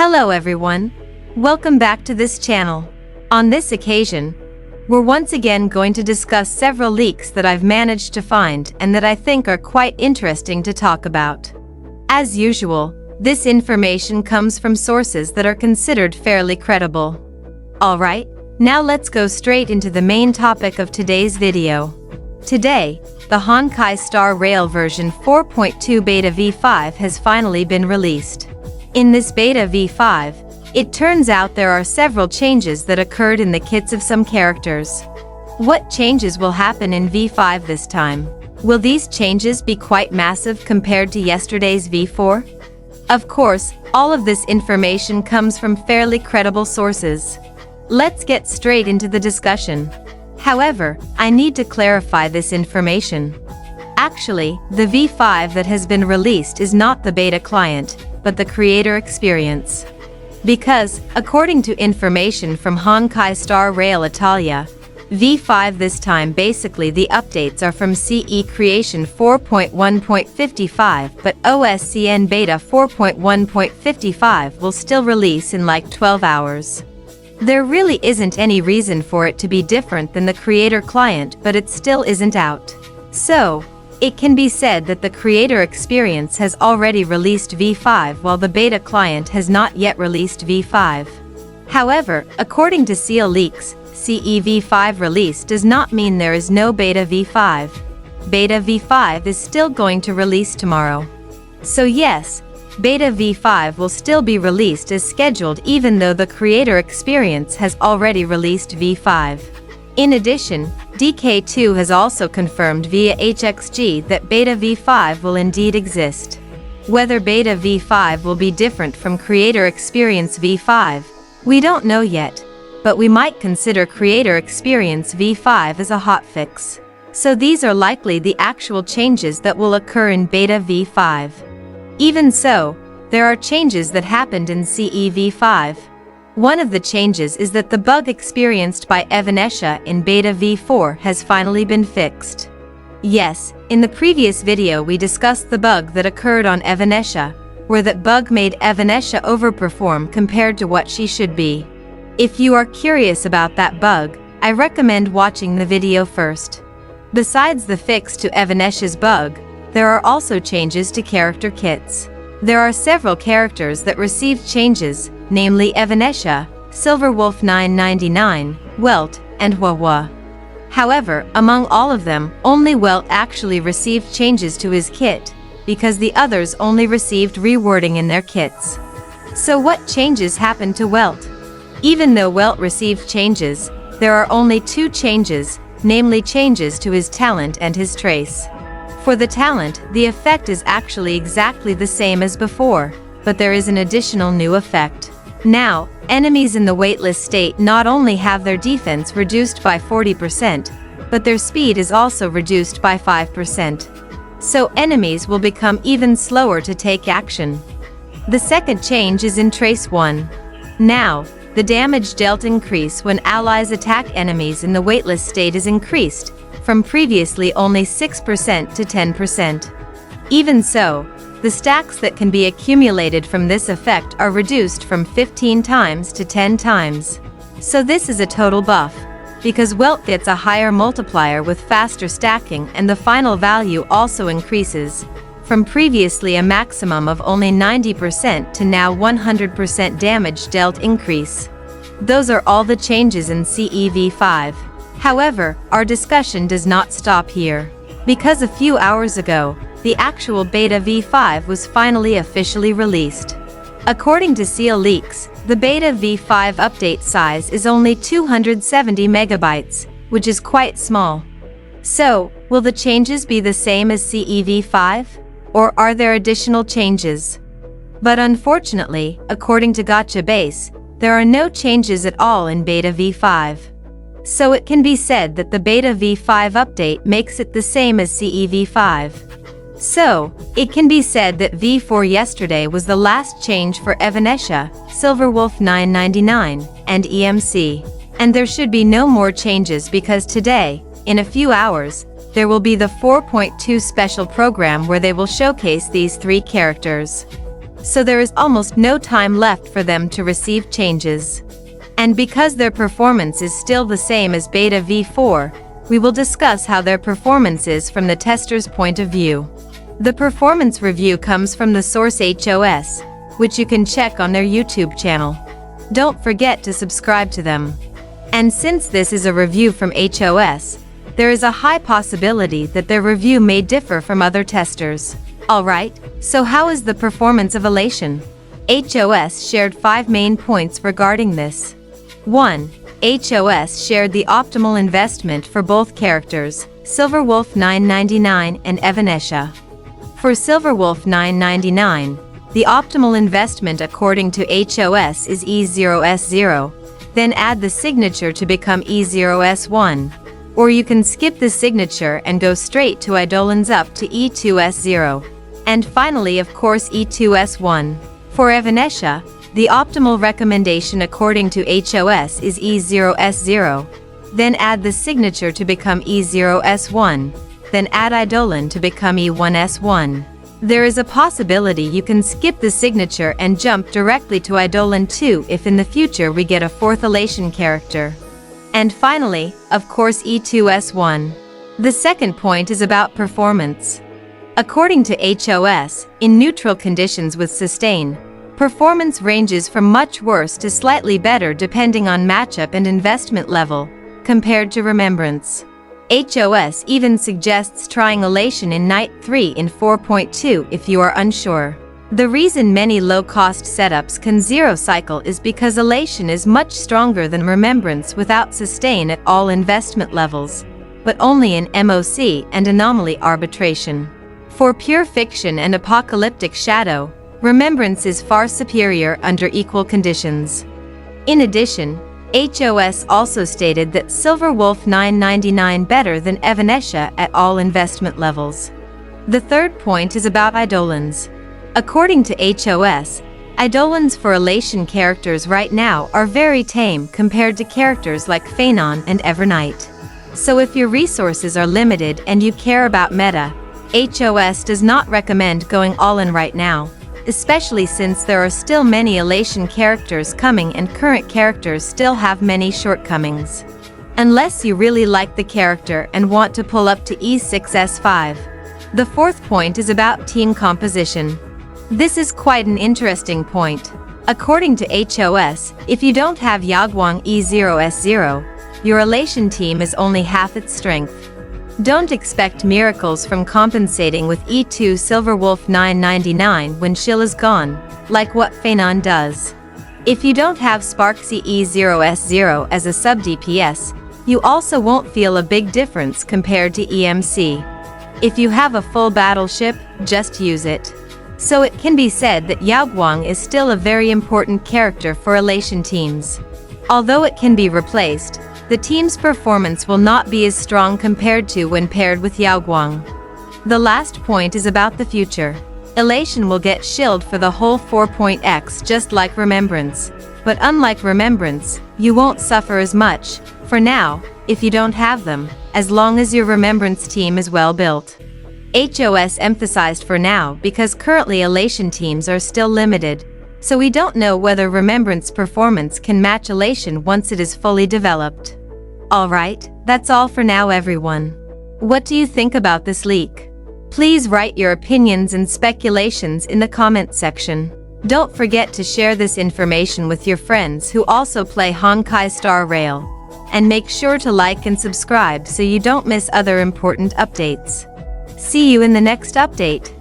Hello everyone. Welcome back to this channel. On this occasion, we're once again going to discuss several leaks that I've managed to find and that I think are quite interesting to talk about. As usual, this information comes from sources that are considered fairly credible. Alright, now let's go straight into the main topic of today's video. Today, the Honkai starrail version 4.2 Beta V5 has finally been released. In this Beta V5, it turns out there are several changes that occurred in the kits of some characters. What changes will happen in V5 this time? Will these changes be quite massive compared to yesterday's V4? Of course, all of this information comes from fairly credible sources. Let's get straight into the discussion. However, I need to clarify this information. Actually, the V5 that has been released is not the beta client, but the creator experience. Because, according to information from Honkai starrail Italia, V5 this time basically the updates are from CE Creation 4.1.55, but OSCN Beta 4.1.55 will still release in like 12 hours. There really isn't any reason for it to be different than the creator client, but it still isn't out. So, it can be said that the creator experience has already released V5 while the beta client has not yet released V5. However, according to Seal Leaks, CE V5 release does not mean there is no Beta V5. Beta V5 is still going to release tomorrow. So yes, Beta V5 will still be released as scheduled even though the creator experience has already released V5. In addition, DK2 has also confirmed via HXG that Beta V5 will indeed exist. Whether Beta V5 will be different from Creator Experience V5, we don't know yet, but we might consider Creator Experience V5 as a hotfix. So these are likely the actual changes that will occur in Beta V5. Even so, there are changes that happened in CE V5. One of the changes is that the bug experienced by Evanescia in Beta V4 has finally been fixed. Yes, in the previous video we discussed the bug that occurred on Evanescia, where that bug made Evanescia overperform compared to what she should be. If you are curious about that bug, I recommend watching the video first. Besides the fix to Evanescia's bug, there are also changes to character kits. There are several characters that received changes, namely Evanescia, silverwolf 999, Welt, and yaoguang. However, among all of them, only Welt actually received changes to his kit, because the others only received rewording in their kits. So what changes happened to Welt? Even though Welt received changes, there are only two changes, namely changes to his talent and his trace. For the talent, the effect is actually exactly the same as before, but there is an additional new effect. Now, enemies in the weightless state not only have their defense reduced by 40%, but their speed is also reduced by 5%. So enemies will become even slower to take action. The second change is in Trace 1. Now, the damage dealt increase when allies attack enemies in the weightless state is increased, from previously only 6% to 10%. Even so, the stacks that can be accumulated from this effect are reduced from 15 times to 10 times. So this is a total buff, because Welt gets a higher multiplier with faster stacking and the final value also increases, from previously a maximum of only 90% to now 100% damage dealt increase. Those are all the changes in CE V5. However, our discussion does not stop here, because a few hours ago, the actual Beta V5 was finally officially released. According to Seal Leaks, the Beta V5 update size is only 270 megabytes, which is quite small. So, will the changes be the same as CE V5? Or are there additional changes? But unfortunately, according to Gotcha there are no changes at all in Beta V5. So it can be said that the Beta V5 update makes it the same as CE V5. So, it can be said that V4 yesterday was the last change for Evanescia, silverwolf 999, and EMC. And there should be no more changes because today, in a few hours, there will be the 4.2 special program where they will showcase these three characters. so there is almost no time left for them to receive changes. And because their performance is still the same as beta v4, we will discuss how their performance is from the tester's point of view. The performance review comes from the source HOS, which you can check on their YouTube channel. Don't forget to subscribe to them. And since this is a review from HOS, there is a high possibility that their review may differ from other testers. Alright, so how is the performance of Elation? HOS shared 5 main points regarding this. 1. HOS shared the optimal investment for both characters, Silverwolf 999 and Evanescia. For Silverwolf 999, the optimal investment according to HOS is E0S0, then add the signature to become E0S1, or you can skip the signature and go straight to Eidolons up to E2S0, and finally of course E2S1. For Evanescia, the optimal recommendation according to HOS is E0S0, then add the signature to become E0S1, then add Eidolon to become E1S1. There is a possibility you can skip the signature and jump directly to Eidolon 2 if in the future we get a 4th elation character. And finally, of course E2S1. The second point is about performance. According to HOS, in neutral conditions with sustain, performance ranges from much worse to slightly better depending on matchup and investment level, compared to Remembrance. HOS even suggests trying Elation in Night 3 in 4.2 if you are unsure. The reason many low-cost setups can zero-cycle is because Elation is much stronger than Remembrance without sustain at all investment levels, but only in MOC and anomaly arbitration. For pure fiction and apocalyptic shadow, Remembrance is far superior under equal conditions. In addition, HOS also stated that Silverwolf 999 better than Evanescia at all investment levels. The third point is about Eidolons. According to HOS, Eidolons for Elation characters right now are very tame compared to characters like Phanon and Evernight. So if your resources are limited and you care about meta, HOS does not recommend going all in right now, especially since there are still many Elation characters coming and current characters still have many shortcomings. Unless you really like the character and want to pull up to E6S5. The fourth point is about team composition. This is quite an interesting point. According to HOS, if you don't have yaoguang E0S0, your Elation team is only half its strength. Don't expect miracles from compensating with E2 Silverwolf 999 when Shill is gone, like what Phanon does. If you don't have sparxie E0S0 as a sub-DPS, you also won't feel a big difference compared to EMC. If you have a full battleship, just use it. So it can be said that yaoguang is still a very important character for Elation teams. Although it can be replaced, the team's performance will not be as strong compared to when paired with yaoguang. The last point is about the future. Elation will get shilled for the whole 4.x just like Remembrance, but unlike Remembrance, you won't suffer as much, for now, if you don't have them, as long as your Remembrance team is well built. HOS emphasized for now because currently Elation teams are still limited, so we don't know whether Remembrance performance can match Elation once it is fully developed. Alright, that's all for now everyone. What do you think about this leak? Please write your opinions and speculations in the comment section. Don't forget to share this information with your friends who also play Honkai Star Rail. And make sure to like and subscribe so you don't miss other important updates. See you in the next update.